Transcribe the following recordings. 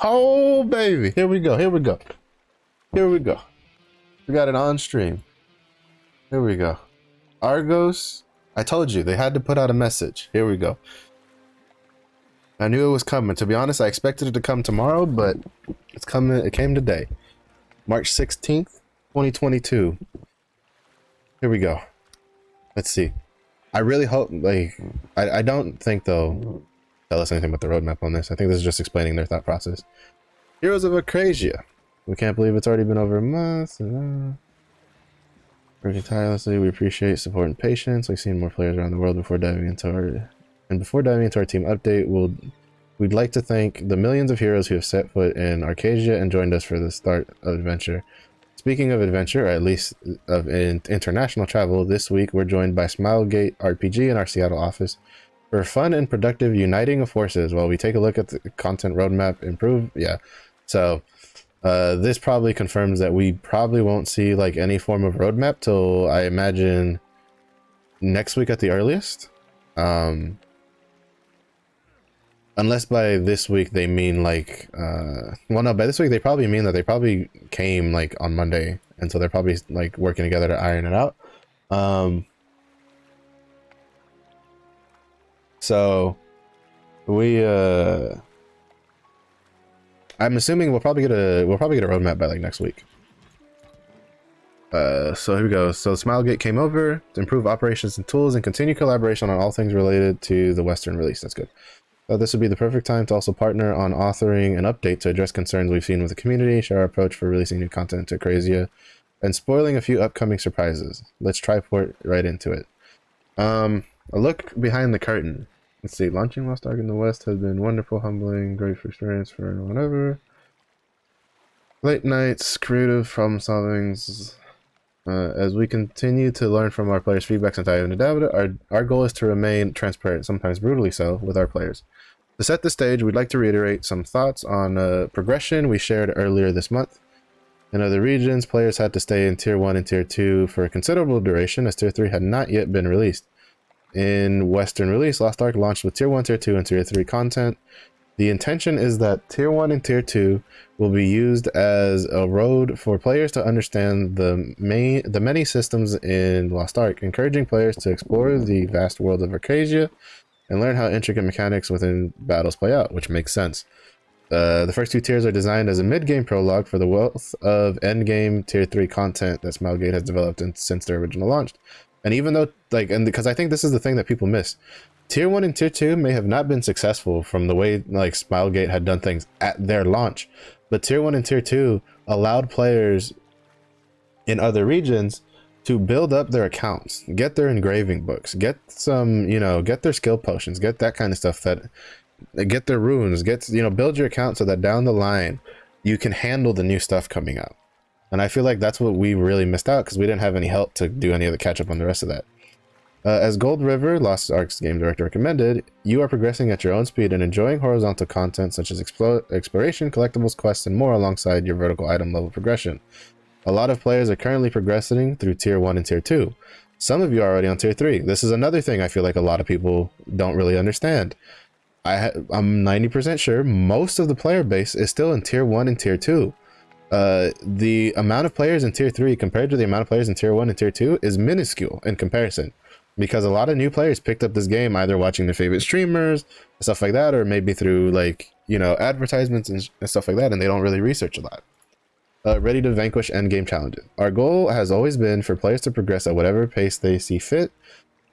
Oh, baby. Here we go. Here we go. Here we go. We got it on stream. Here we go. Argos. I told you they had to put out a message. Here we go. I knew it was coming. To be honest, I expected it to come tomorrow, but it's coming. It came today. March 16th, 2022. Here we go. Let's see. I really hope, like, I don't think they'll tell us anything about the roadmap on this. I think this is just explaining their thought process. Heroes of Arcadia. We can't believe it's already been over a month. Working tirelessly, we appreciate support and patience. We've seen more players around the world before diving into our team update. We'd like to thank the millions of heroes who have set foot in Arcadia and joined us for the start of adventure. Speaking of adventure, or at least of international travel, this week we're joined by Smilegate RPG in our Seattle office for fun and productive uniting of forces while we take a look at the content roadmap improve. Yeah, so this probably confirms that we probably won't see like any form of roadmap till I imagine next week at the earliest. Unless by this week they mean like, well, no, by this week they probably mean that they probably came like on Monday, and so they're probably like working together to iron it out. So we, I'm assuming we'll probably get a roadmap by like next week. So here we go. So Smilegate came over to improve operations and tools and continue collaboration on all things related to the Western release. That's good. This would be the perfect time to also partner on authoring an update to address concerns we've seen with the community, share our approach for releasing new content to Arcadia, and spoiling a few upcoming surprises. Let's try port right into it. A look behind the curtain. Let's see. Launching Lost Ark in the West has been wonderful, humbling, great experience for anyone ever. Late nights, creative problem solving. As we continue to learn from our players' feedbacks and dive into data, our goal is to remain transparent, sometimes brutally so, with our players. To set the stage, we'd like to reiterate some thoughts on progression we shared earlier this month. In other regions, players had to stay in Tier 1 and Tier 2 for a considerable duration, as Tier 3 had not yet been released. In Western release, Lost Ark launched with Tier 1, Tier 2, and Tier 3 content. The intention is that Tier 1 and Tier 2 will be used as a road for players to understand the many systems in Lost Ark, encouraging players to explore the vast world of Arcadia and learn how intricate mechanics within battles play out, which makes sense. The first two tiers are designed as a mid-game prologue for the wealth of endgame Tier 3 content that Smilegate has developed since their original launch. And even though, like, and because I think this is the thing that people miss, Tier 1 and Tier 2 may have not been successful from the way like Smilegate had done things at their launch, but Tier 1 and Tier 2 allowed players in other regions to build up their accounts, get their engraving books, get some, get their skill potions, get that kind of stuff, get their runes, build your account so that down the line you can handle the new stuff coming out. And I feel like that's what we really missed out because we didn't have any help to do any of the catch up on the rest of that. As Gold River, Lost Ark's game director, recommended, you are progressing at your own speed and enjoying horizontal content such as exploration, collectibles, quests, and more alongside your vertical item level progression. A lot of players are currently progressing through Tier 1 and Tier 2. Some of you are already on Tier 3. This is another thing I feel like a lot of people don't really understand. I'm 90% sure most of the player base is still in Tier 1 and Tier 2. The amount of players in Tier 3 compared to the amount of players in Tier 1 and Tier 2 is minuscule in comparison. Because a lot of new players picked up this game either watching their favorite streamers, stuff like that, or maybe through advertisements and stuff like that, and they don't really research a lot. Ready to vanquish endgame challenges. Our goal has always been for players to progress at whatever pace they see fit.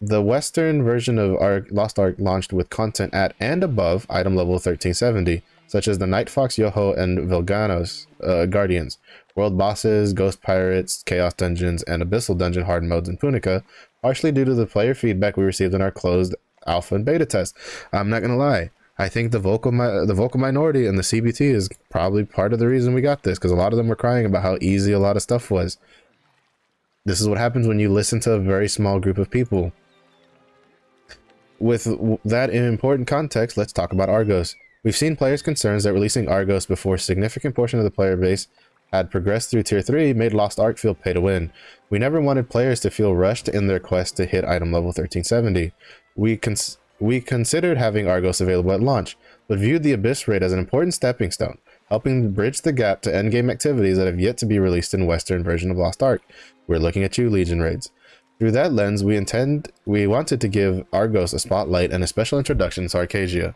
The Western version of Lost Ark launched with content at and above item level 1370, such as the Night Fox Yoho and Vilganos Guardians, world bosses, ghost pirates, chaos dungeons, and abyssal dungeon hard modes in Punica, partially due to the player feedback we received in our closed alpha and beta test. I'm not gonna lie, I think the vocal minority and the CBT is probably part of the reason we got this, because a lot of them were crying about how easy a lot of stuff was. This is what happens when you listen to a very small group of people. With that in important context, let's talk about Argos. We've seen players' concerns that releasing Argos before a significant portion of the player base had progressed through Tier 3 made Lost Ark feel pay to win. We never wanted players to feel rushed in their quest to hit item level 1370. We considered having Argos available at launch, but viewed the Abyss raid as an important stepping stone, helping bridge the gap to endgame activities that have yet to be released in Western version of Lost Ark. We're looking at you, Legion raids. Through that lens, we wanted to give Argos a spotlight and a special introduction to Arcadia.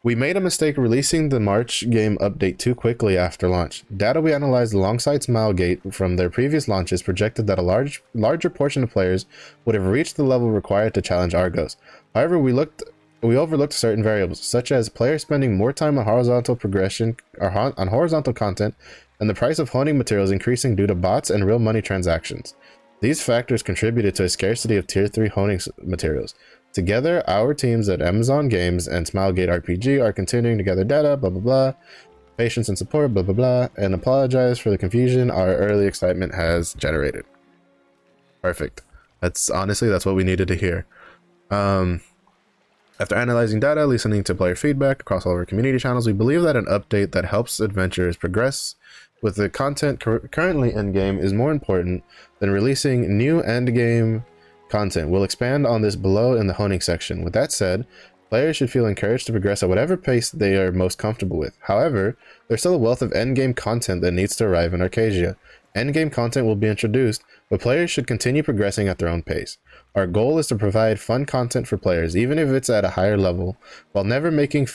We made a mistake releasing the March game update too quickly after launch. Data we analyzed alongside Smilegate from their previous launches projected that a larger portion of players would have reached the level required to challenge Argos. However, we overlooked certain variables, such as players spending more time on horizontal progression or on horizontal content, and the price of honing materials increasing due to bots and real money transactions. These factors contributed to a scarcity of tier 3 honing materials. Together, our teams at Amazon Games and Smilegate RPG are continuing to gather data, blah blah blah, patience and support, blah blah blah, and apologize for the confusion our early excitement has generated. Perfect. That's what we needed to hear. After analyzing data, listening to player feedback across all of our community channels, we believe that an update that helps adventurers progress with the content currently in-game is more important than releasing new end-game content. We'll expand on this below in the honing section. With that said, players should feel encouraged to progress at whatever pace they are most comfortable with. However, there's still a wealth of endgame content that needs to arrive in Arcadia. Endgame content will be introduced, but players should continue progressing at their own pace. Our goal is to provide fun content for players, even if it's at a higher level, while never making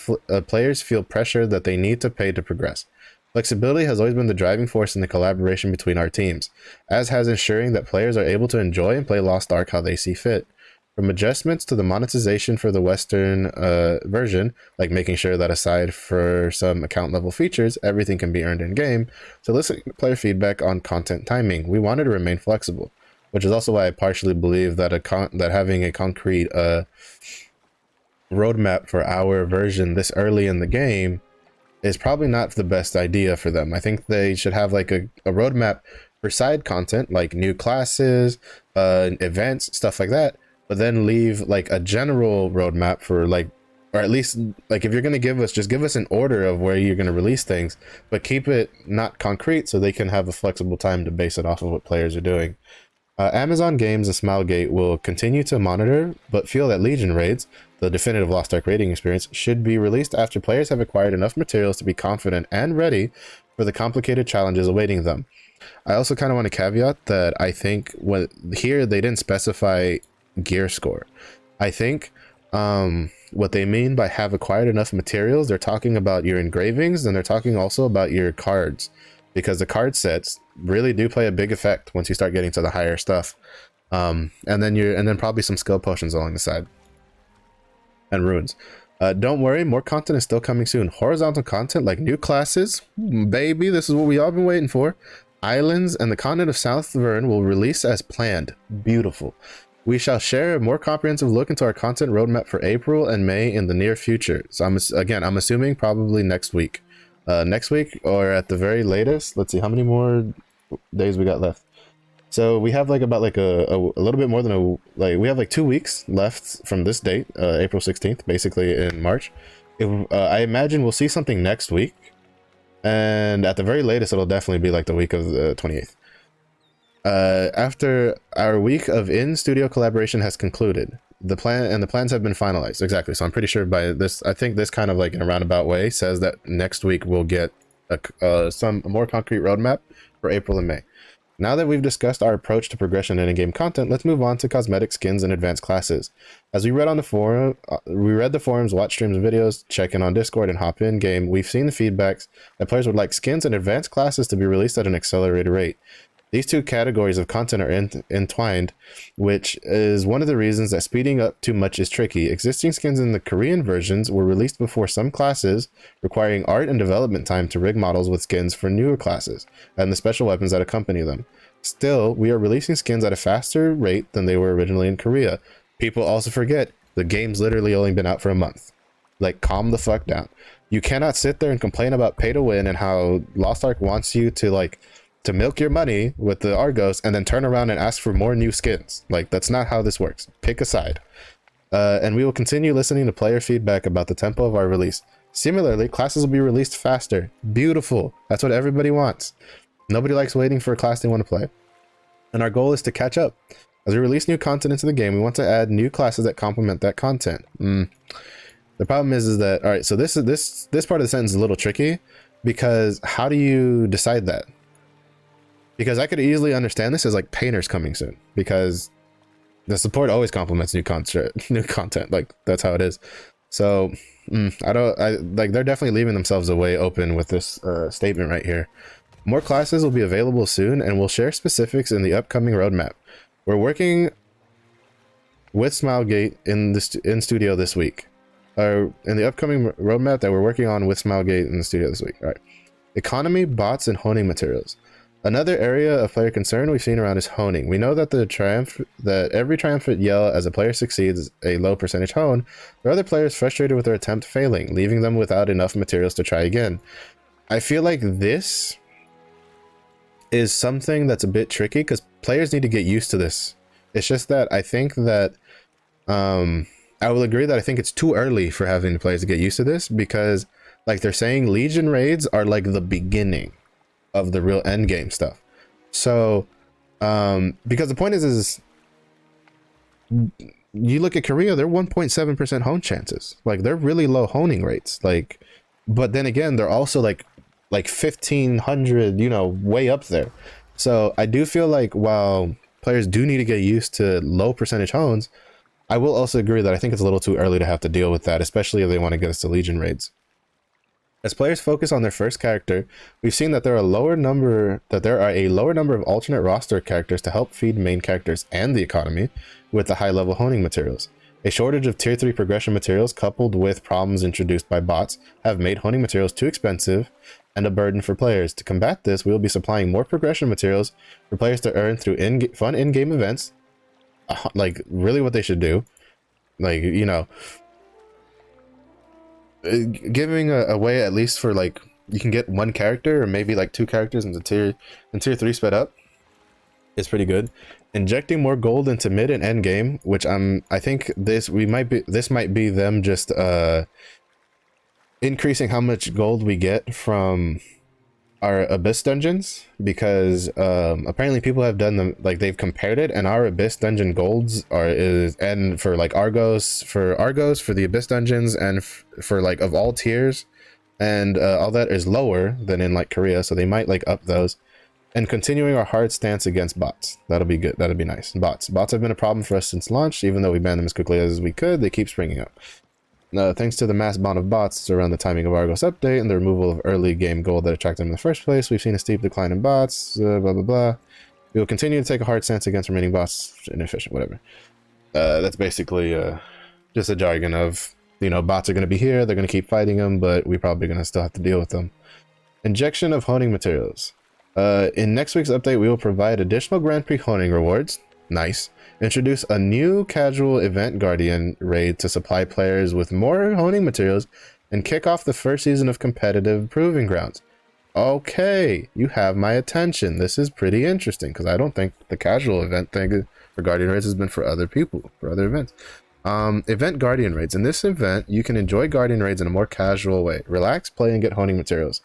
players feel pressure that they need to pay to progress. Flexibility has always been the driving force in the collaboration between our teams, as has ensuring that players are able to enjoy and play Lost Ark how they see fit. From adjustments to the monetization for the Western version, like making sure that aside for some account level features, everything can be earned in-game, to listening to player feedback on content timing, we wanted to remain flexible, which is also why I partially believe that having a concrete roadmap for our version this early in the game is probably not the best idea for them. I think they should have like a roadmap for side content, like new classes, events, stuff like that, but then leave like a general roadmap for like, or at least like if you're going to give us, just give us an order of where you're going to release things, but keep it not concrete so they can have a flexible time to base it off of what players are doing. Amazon Games and Smilegate will continue to monitor, but feel that Legion raids, the definitive Lost Ark raiding experience, should be released after players have acquired enough materials to be confident and ready for the complicated challenges awaiting them. I also kind of want to caveat that I think here they didn't specify gear score. I think what they mean by have acquired enough materials, they're talking about your engravings, and they're talking also about your cards, because the card sets really do play a big effect once you start getting to the higher stuff. And then probably some skill potions along the side and runes. Don't worry, more content is still coming soon. Horizontal content like new classes, baby, this is what we all been waiting for. Islands and the continent of South Vern will release as planned. Beautiful. We shall share a more comprehensive look into our content roadmap for April and May in the near future. So I'm assuming probably next week. Next week, or at the very latest. Let's see how many more days we got left. So we have like about like a little bit more than we have like 2 weeks left from this date, April 16th, basically in March. I imagine we'll see something next week, and at the very latest it'll definitely be like the week of the 28th. After our week of in-studio collaboration has concluded, the plans have been finalized. Exactly. So I'm pretty sure by this, I think this kind of like in a roundabout way says that next week we'll get a more concrete roadmap for April and May. Now that we've discussed our approach to progression and in-game content, let's move on to cosmetic, skins, and advanced classes. As we read on the forum, the forums, watch streams and videos, check in on Discord, and hop in game, we've seen the feedbacks that players would like skins and advanced classes to be released at an accelerated rate. These two categories of content are entwined, which is one of the reasons that speeding up too much is tricky. Existing skins in the Korean versions were released before some classes, requiring art and development time to rig models with skins for newer classes, and the special weapons that accompany them. Still, we are releasing skins at a faster rate than they were originally in Korea. People also forget, the game's literally only been out for a month. Like, calm the fuck down. You cannot sit there and complain about pay to win and how Lost Ark wants you to milk your money with the Argos and then turn around and ask for more new skins. Like, that's not how this works. Pick a side. And we will continue listening to player feedback about the tempo of our release. Similarly, classes will be released faster. Beautiful. That's what everybody wants. Nobody likes waiting for a class they want to play. And our goal is to catch up. As we release new content into the game, we want to add new classes that complement that content. The The problem is that, all right, so this part of the sentence is a little tricky, because how do you decide that? Because I could easily understand this as like painters coming soon, because the support always complements new content. Like that's how it is. So I like, they're definitely leaving themselves a way open with this statement right here. More classes will be available soon, and we'll share specifics in the upcoming roadmap. We're working with Smilegate in studio this week. In the upcoming roadmap that we're working on with Smilegate in the studio this week. All right. Economy, bots, and honing materials. Another area of player concern we've seen around is honing. We know that every triumphant yell as a player succeeds a low percentage hone. There are other players frustrated with their attempt failing, leaving them without enough materials to try again. I feel like this is something that's a bit tricky because players need to get used to this. It's just that I think that I will agree that I think it's too early for having players to get used to this, because like they're saying, Legion raids are like the beginning of the real end game stuff. So because the point is you look at Korea, they're 1.7% hone chances. Like they're really low honing rates. Like, but then again, they're also like 1,500, you know, way up there. So I do feel like while players do need to get used to low percentage hones, I will also agree that I think it's a little too early to have to deal with that, especially if they want to get us to Legion raids. As players focus on their first character, we've seen that there are a lower number of alternate roster characters to help feed main characters and the economy with the high level honing materials. A shortage of tier 3 progression materials coupled with problems introduced by bots have made honing materials too expensive and a burden for players. To combat this, we will be supplying more progression materials for players to earn through fun in-game events. Like really what they should do, like, you know, giving a way at least for like you can get one character or maybe like two characters into tier 3 sped up is pretty good. Injecting more gold into mid and end game, which I think this might be them just increasing how much gold we get from our Abyss dungeons, because apparently people have done them, like they've compared it, and our Abyss dungeon golds and for like Argos for the Abyss dungeons and for like of all tiers and all that is lower than in like Korea, so they might like up those. And continuing our hard stance against bots, that'll be good, that'll be nice. Bots have been a problem for us since launch. Even though we banned them as quickly as we could, they keep springing up. Thanks to the mass bond of bots around the timing of Argos update and the removal of early game gold that attracted them in the first place, we've seen a steep decline in bots, blah blah blah. We will continue to take a hard stance against remaining bots, inefficient, whatever. That's basically just a jargon of, you know, bots are going to be here, they're going to keep fighting them, but we're probably going to still have to deal with them. Injection of honing materials. In next week's update, we will provide additional Grand Prix honing rewards. Nice. Introduce a new casual event guardian raid to supply players with more honing materials and kick off the first season of competitive proving grounds. Okay, you have my attention. This is pretty interesting because I don't think the casual event thing for guardian raids has been for other people, for other events. Event guardian raids. In this event, you can enjoy guardian raids in a more casual way. Relax, play, and get honing materials.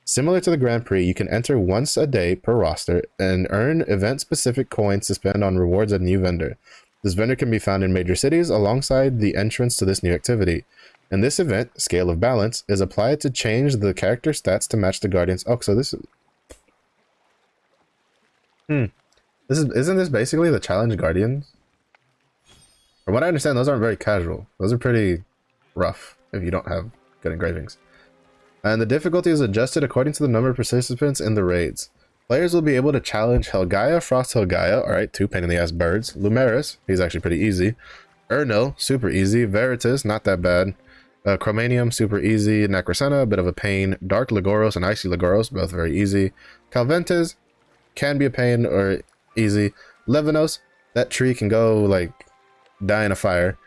Similar to the Grand Prix, you can enter once a day per roster and earn event-specific coins to spend on rewards at a new vendor. This vendor can be found in major cities alongside the entrance to this new activity. In this event, Scale of Balance is applied to change the character stats to match the Guardians. Oh, so this is... Isn't this basically the Challenge Guardians? From what I understand, those aren't very casual. Those are pretty rough if you don't have good engravings. And the difficulty is adjusted according to the number of participants in the raids. Players will be able to challenge Helgaia, Frost Helgaia, alright, two pain in the ass birds. Lumeris, he's actually pretty easy. Erno, super easy. Veritas, not that bad. Chromanium, super easy. Necrosena, a bit of a pain. Dark Legoros and Icy Legoros, both very easy. Calventes, can be a pain or easy. Levinos, that tree can go, like, die in a fire.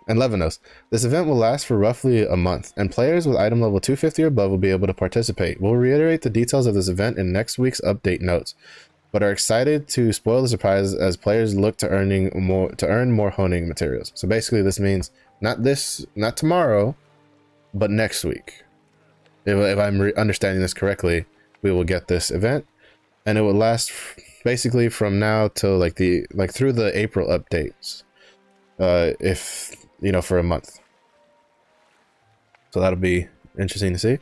And Levinos. This event will last for roughly a month, and players with item level 250 or above will be able to participate. We'll reiterate the details of this event in next week's update notes, but are excited to spoil the surprise as players look to earn more honing materials. So basically this means not tomorrow, but next week. If I'm understanding this correctly, we will get this event, and it will last basically from now till through the April updates. If you know, for a month. So that'll be interesting to see.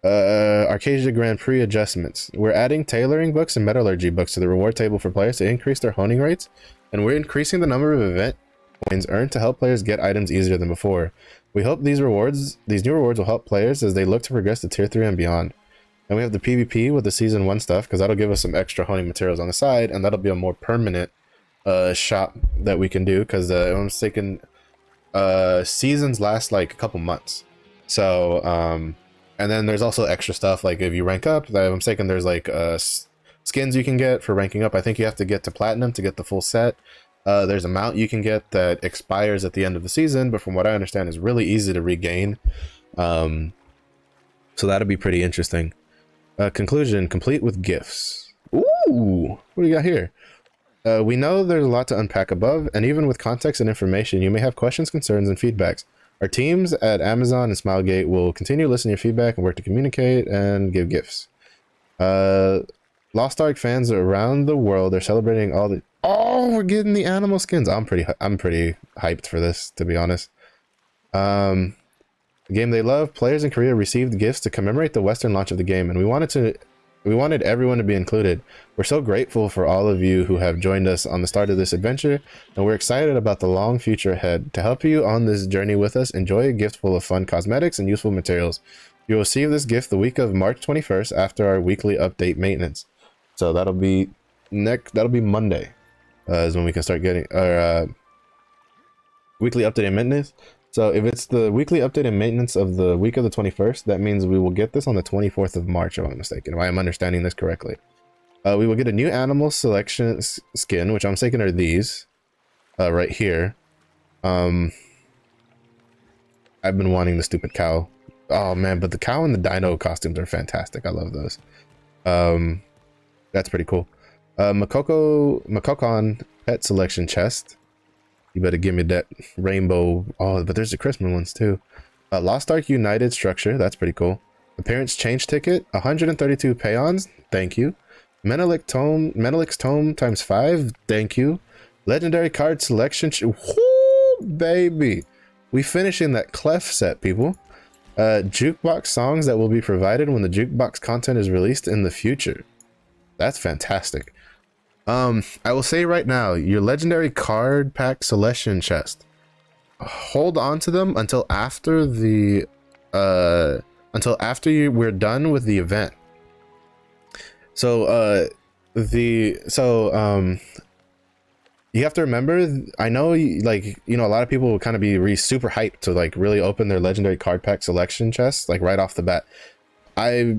Arcadia Grand Prix adjustments. We're adding tailoring books and metallurgy books to the reward table for players to increase their honing rates, and we're increasing the number of event coins earned to help players get items easier than before. We hope these new rewards will help players as they look to progress to tier 3 and beyond. And we have the PvP with the season 1 stuff, because that'll give us some extra honing materials on the side, and that'll be a more permanent shop that we can do, because if I'm mistaken, seasons last like a couple months. So and then there's also extra stuff, like if you rank up, if I'm mistaken, there's like skins you can get for ranking up. I think you have to get to platinum to get the full set. There's a mount you can get that expires at the end of the season, but from what I understand is really easy to regain. So that'll be pretty interesting. Conclusion, complete with gifts. Ooh, what do you got here? We know there's a lot to unpack above, and even with context and information, you may have questions, concerns, and feedbacks. Our teams at Amazon and Smilegate will continue listening to your feedback and work to communicate and give gifts. Lost Ark fans around the world are celebrating all the... Oh, we're getting the animal skins. I'm pretty hyped for this, to be honest. A game they love. Players in Korea received gifts to commemorate the Western launch of the game, and we wanted everyone to be included. We're so grateful for all of you who have joined us on the start of this adventure, and we're excited about the long future ahead. To help you on this journey with us, enjoy a gift full of fun cosmetics and useful materials. You will receive this gift the week of March 21st after our weekly update maintenance. So that'll be Monday, is when we can start getting our weekly update and maintenance. So if it's the weekly update and maintenance of the week of the 21st, that means we will get this on the 24th of March, if I'm mistaken, if I am understanding this correctly. We will get a new animal selection skin, which I'm mistaken are these, right here. I've been wanting the stupid cow. Oh man, but the cow and the dino costumes are fantastic. I love those. That's pretty cool. Makokon pet selection chest. You better give me that rainbow. Oh, but there's the Christmas ones too. Lost Ark United structure. That's pretty cool. Appearance change ticket. 132 peons. Thank you. Menelik's tome ×5. Thank you. Legendary card selection. Woo, baby. We finishing that Clef set, people. Jukebox songs that will be provided when the jukebox content is released in the future. That's fantastic. I will say right now, your legendary card pack selection chest, hold on to them until after the we're done with the event. So you have to remember, I know, like, you know, a lot of people will kind of be super hyped to like really open their legendary card pack selection chests like right off the bat.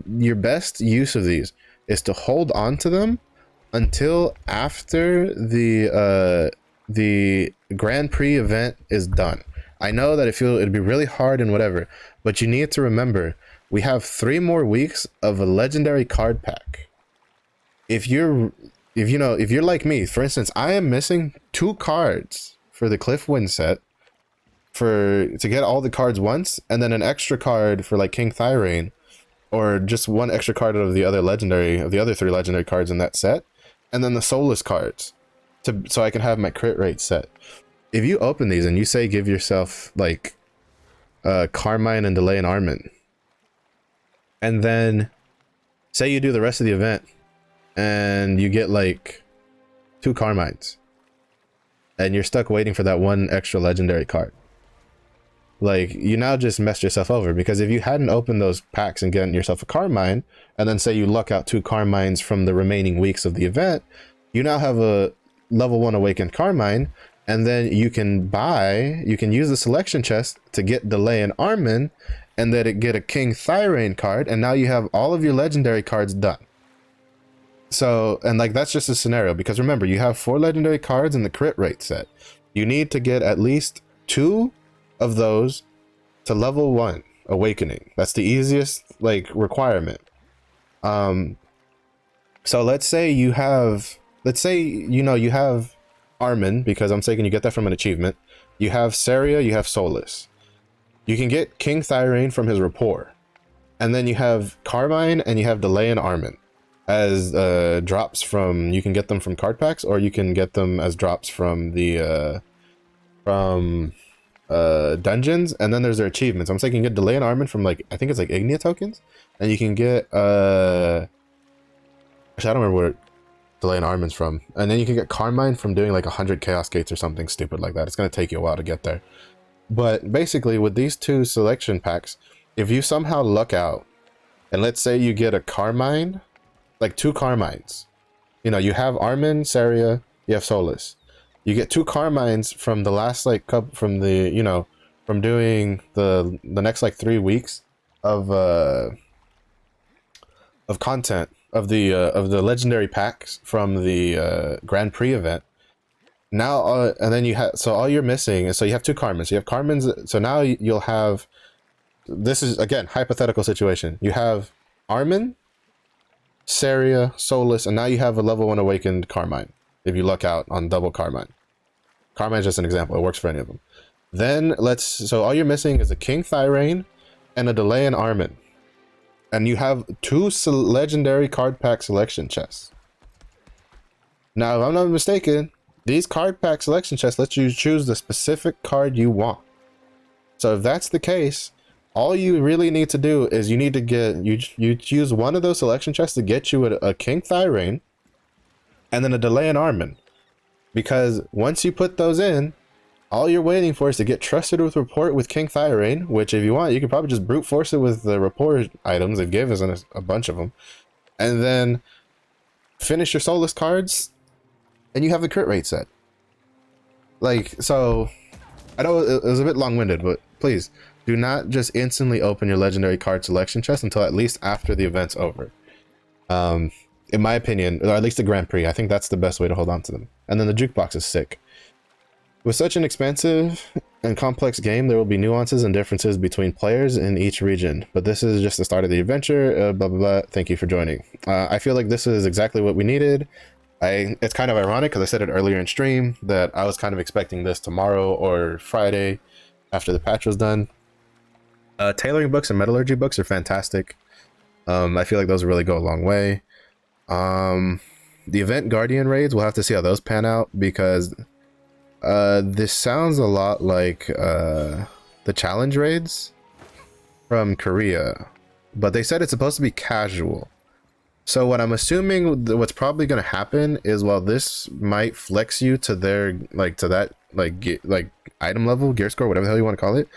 Your best use of these is to hold on to them until after the Grand Prix event is done. I know that it'd be really hard and whatever, but you need to remember we have 3 more weeks of a legendary card pack. If you're like me, for instance, I am missing 2 cards for the Cliffwind set to get all the cards once, and then an extra card for like King Thyrane, or just 1 extra card of the other 3 legendary cards in that set. And then the soulless cards so I can have my crit rate set. If you open these and you say give yourself like Carmine and Delay and Armin, and then say you do the rest of the event and you get like 2 Carmines and you're stuck waiting for that 1 extra legendary card, like, you now just messed yourself over, because if you hadn't opened those packs and gotten yourself a Carmine, and then say you luck out 2 Carmines from the remaining weeks of the event, you now have a level 1 awakened Carmine, and then you can use the selection chest to get Delay and Armin, and then get a King Thyrane card, and now you have all of your legendary cards done. So, and like, that's just a scenario, because remember, you have 4 legendary cards in the crit rate set. You need to get at least 2 of those to level 1 awakening. That's the easiest like requirement. So let's say you have Armin, because I'm saying you get that from an achievement. You have Saria, you have Solus. You can get King Thyrane from his rapport, and then you have Carmine and you have Delay and Armin as drops from, you can get them from card packs, or you can get them as drops from the dungeons, and then there's their achievements. I'm saying you can get delay and armament from like, I think it's like Ignia tokens, and you can get actually I don't remember where delay and armament's from, and then you can get Carmine from doing like 100 chaos gates or something stupid like that. It's going to take you a while to get there, but basically with these two selection packs, if you somehow luck out and let's say you get a Carmine, like 2 Carmines, you know, you have Armin, Saria, you have Solus, you get 2 Carmines from the last like couple, from the, you know, from doing the next like 3 weeks of content of the legendary packs from the Grand Prix event. Now and then you have, so all you're missing is, so you have 2 Carmines, you have Carmines, so now you'll have, this is again hypothetical situation, you have Armin, Saria, Solus, and now you have a level 1 awakened Carmine if you luck out on double Carmine. Carmine is just an example, it works for any of them. Then so all you're missing is a King Thyrane and a delay in Armin, and you have 2 legendary card pack selection chests. Now if I'm not mistaken, these card pack selection chests let you choose the specific card you want. So if that's the case, all you really need to do is you need to get, you choose one of those selection chests to get you a King Thyrane and then a delay in Armin. Because once you put those in, all you're waiting for is to get trusted with report with King Thyrane, which if you want, you can probably just brute force it with the report items. They've given us a bunch of them. And then finish your Solus cards and you have the crit rate set. Like, so I know it was a bit long-winded, but please do not just instantly open your legendary card selection chest until at least after the event's over. In my opinion, or at least the Grand Prix, I think that's the best way to hold on to them. And then the jukebox is sick. With such an expansive and complex game, there will be nuances and differences between players in each region, but this is just the start of the adventure, blah, blah, blah. Thank you for joining. I feel like this is exactly what we needed. It's kind of ironic because I said it earlier in stream that I was kind of expecting this tomorrow or Friday after the patch was done. Tailoring books and metallurgy books are fantastic. I feel like those really go a long way. The event Guardian raids, we'll have to see how those pan out, because this sounds a lot like the challenge raids from Korea, but they said it's supposed to be casual. So what I'm assuming what's probably going to happen is, while this might flex you to their, like, to that like item level, gear score, whatever the hell you want to call it,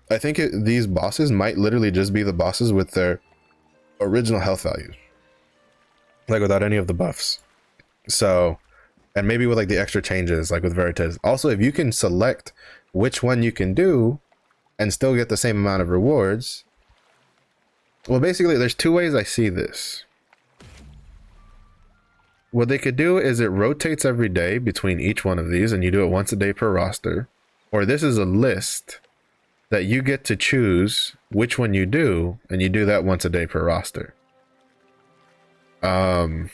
I think these bosses might literally just be the bosses with their original health values, like without any of the buffs. So, and maybe with like the extra changes, like with Veritas. Also, if you can select which one you can do and still get the same amount of rewards, well, basically there's 2 ways I see this. What they could do is it rotates every day between each one of these, and you do it once a day per roster. Or this is a list that you get to choose which one you do, and you do that once a day per roster. If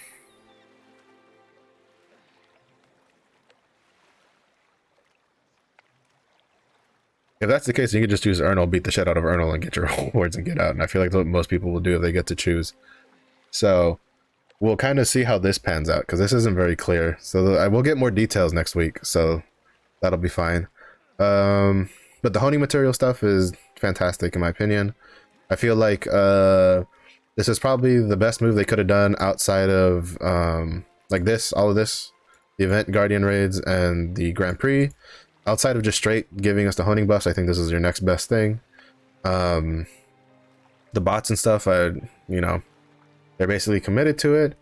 that's the case, you can just choose Ernal, beat the shit out of Ernal, and get your rewards and get out. And I feel like that's what most people will do if they get to choose. So we'll kind of see how this pans out, because this isn't very clear. So I will get more details next week, so that'll be fine. But the honing material stuff is fantastic in my opinion. I feel like this is probably the best move they could have done outside of like this, all of this, the event Guardian raids and the Grand Prix. Outside of just straight giving us the honing buffs, I think this is your next best thing. The bots and stuff, you know, they're basically committed to it.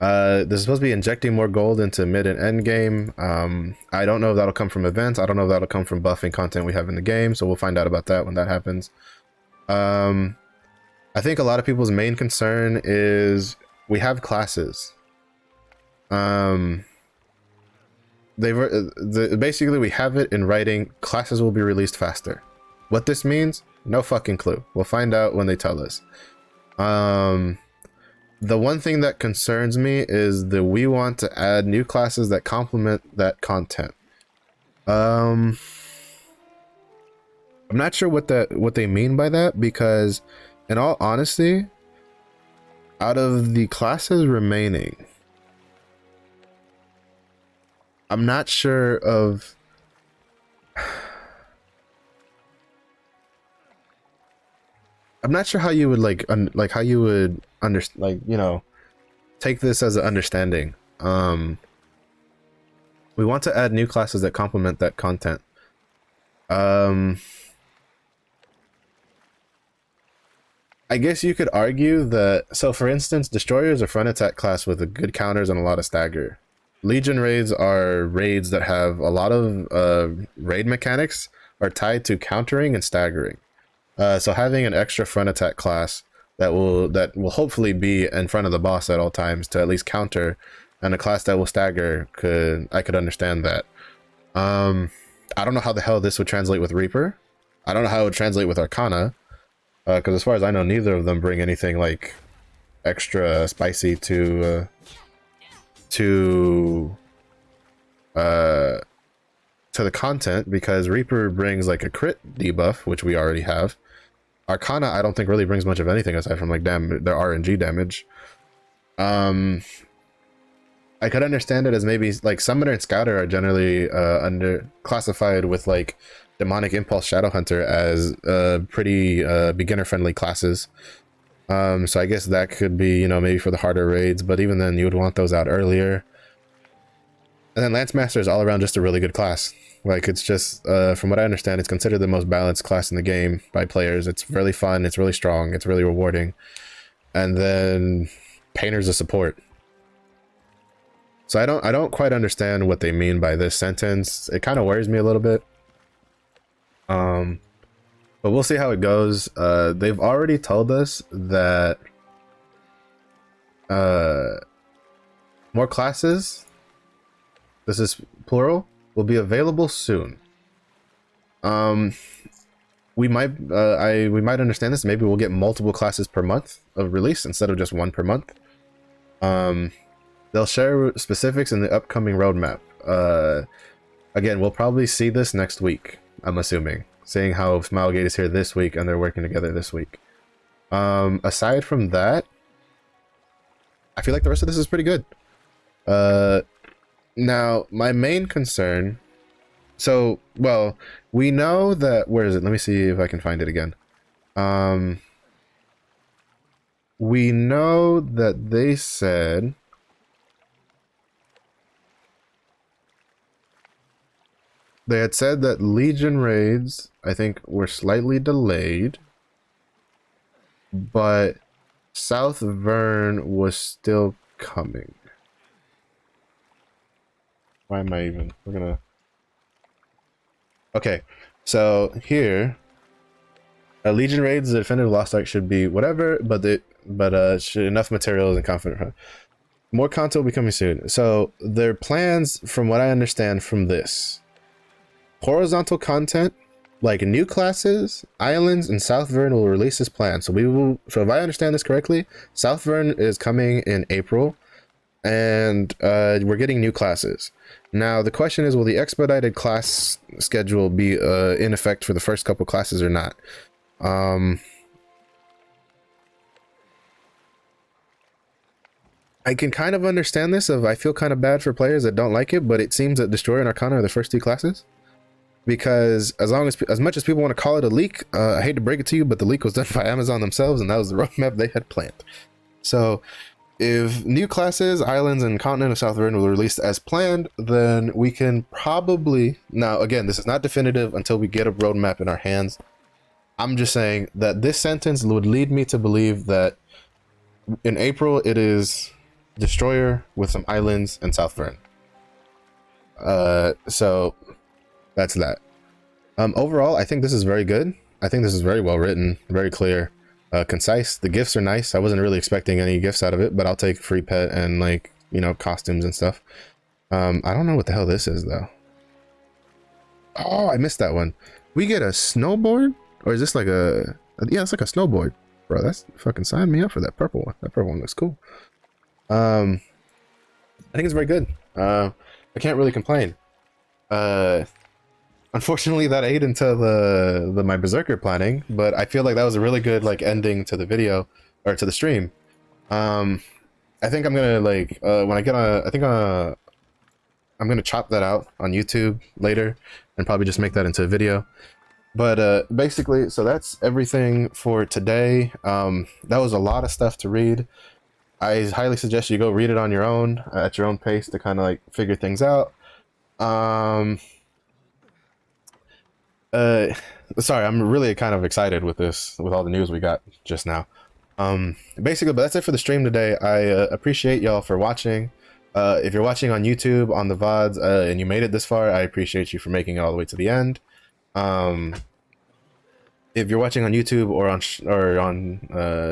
This is supposed to be injecting more gold into mid and end game. I don't know if that'll come from events. I don't know if that'll come from buffing content we have in the game. So we'll find out about that when that happens. I think a lot of people's main concern is we have classes. Basically we have it in writing. Classes will be released faster. What this means, no fucking clue. We'll find out when they tell us. The one thing that concerns me is that we want to add new classes that complement that content. I'm not sure what they mean by that, because in all honesty, out of the classes remaining, I'm not sure of I'm not sure how you would like how you would take this as an understanding. We want to add new classes that complement that content. I guess you could argue that, so for instance, Destroyer is a front attack class with a good counters and a lot of stagger. Legion raids are raids that have a lot of raid mechanics are tied to countering and staggering. So having an extra front attack class that will hopefully be in front of the boss at all times to at least counter, and a class that will stagger, I could understand that. I don't know how the hell this would translate with Reaper. I don't know how it would translate with Arcana. Because as far as I know, neither of them bring anything like extra spicy to the content, because Reaper brings like a crit debuff, which we already have. Arcana, I don't think really brings much of anything aside from like their RNG damage. I could understand it as maybe like Summoner and Scouter are generally classified with like Demonic Impulse, Shadowhunter as pretty beginner friendly classes. So I guess that could be, maybe for the harder raids, but even then you would want those out earlier. And then Lance Master is all around just a really good class. Like, it's just, from what I understand, it's considered the most balanced class in the game by players. It's really fun, it's really strong, it's really rewarding. And then Painter's a support. So I don't quite understand what they mean by this sentence. It kind of worries me a little bit. But we'll see how it goes. They've already told us that more classes, this is plural, will be available soon. We might understand this. Maybe we'll get multiple classes per month of release instead of just one per month. They'll share specifics in the upcoming roadmap. Again, we'll probably see this next week, I'm assuming, seeing how Smilegate is here this week and they're working together this week. Aside from that, I feel like the rest of this is pretty good. Now, my main concern... So, well, we know that... Where is it? Let me see if I can find it again. We know that they said... They had said that Legion raids, I think, were slightly delayed, but South Vern was still coming. Why am I even? We're gonna... Okay, so here, Legion raids, the definitive Lost Ark should be whatever, but enough materials and confident. More content will be coming soon. So their plans, from what I understand from this, horizontal content like new classes, islands, and South Vern will release this plan. So if I understand this correctly, South Vern is coming in April, and we're getting new classes. Now the question is, will the expedited class schedule be in effect for the first couple classes or not? I can kind of understand this. I feel kind of bad for players that don't like it, but it seems that Destroyer and Arcana are the first two classes. Because as much as people want to call it a leak, I hate to break it to you, but the leak was done by Amazon themselves, and that was the roadmap they had planned. So if new classes, islands, and continent of South Vern will release as planned, then we can probably... Now, again, this is not definitive until we get a roadmap in our hands. I'm just saying that this sentence would lead me to believe that in April it is Destroyer with some islands and South Vern. So... That's that. Overall, I think this is very good. I think this is very well written, very clear, concise. The gifts are nice. I wasn't really expecting any gifts out of it, but I'll take free pet and costumes and stuff. I don't know what the hell this is though. Oh, I missed that one. We get a snowboard, or is this like a... Yeah, it's like a snowboard, bro. That's fucking sign me up for that purple one. That purple one looks cool. I think it's very good. I can't really complain. Unfortunately, that ate into my Berserker planning, but I feel like that was a really good ending to the video or to the stream. I think I'm gonna when I get on, I'm gonna chop that out on YouTube later and probably just make that into a video. But basically, so that's everything for today. That was a lot of stuff to read. I highly suggest you go read it on your own at your own pace to kind of like figure things out. Um, uh, Sorry, I'm really kind of excited with this, with all the news we got just now. Basically, but that's it for the stream today. I appreciate y'all for watching. If you're watching on YouTube on the VODs and you made it this far, I appreciate you for making it all the way to the end. If you're watching on YouTube or on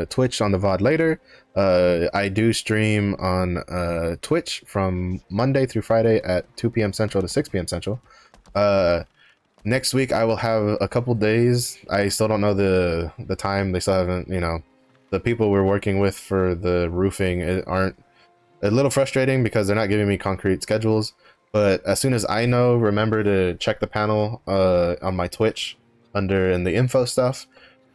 Twitch on the VOD later, I do stream on Twitch from Monday through Friday at 2 p.m. Central to 6 p.m. Central. Next week I will have a couple days. I still don't know the time. They still haven't, you know, the people we're working with for the roofing aren't, a little frustrating because they're not giving me concrete schedules. But as soon as I know, remember to check the panel on my Twitch under in the info stuff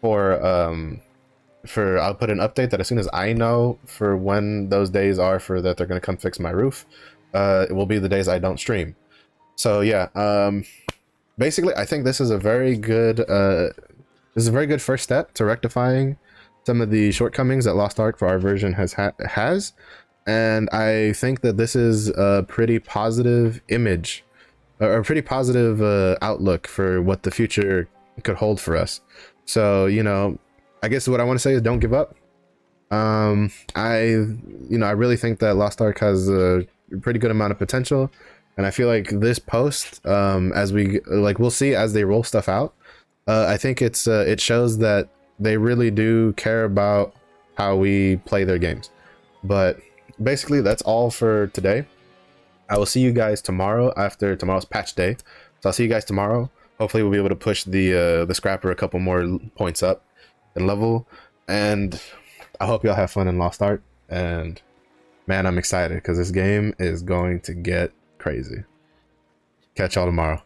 for I'll put an update that as soon as I know for when those days are for that they're going to come fix my roof, it will be the days I don't stream. So yeah, basically I think this is a very good first step to rectifying some of the shortcomings that Lost Ark for our version has, and I think that this is a pretty positive image, or a pretty positive outlook for what the future could hold for us. So, you know, I guess what I want to say is don't give up. I really think that Lost Ark has a pretty good amount of potential, and I feel like this post, as we'll see as they roll stuff out, I think it shows that they really do care about how we play their games. But basically that's all for today. I will see you guys tomorrow after tomorrow's patch day. So I'll see you guys tomorrow. Hopefully we'll be able to push the scrapper a couple more points up in level, and I hope y'all have fun in Lost Ark. And man, I'm excited because this game is going to get crazy. Catch y'all tomorrow.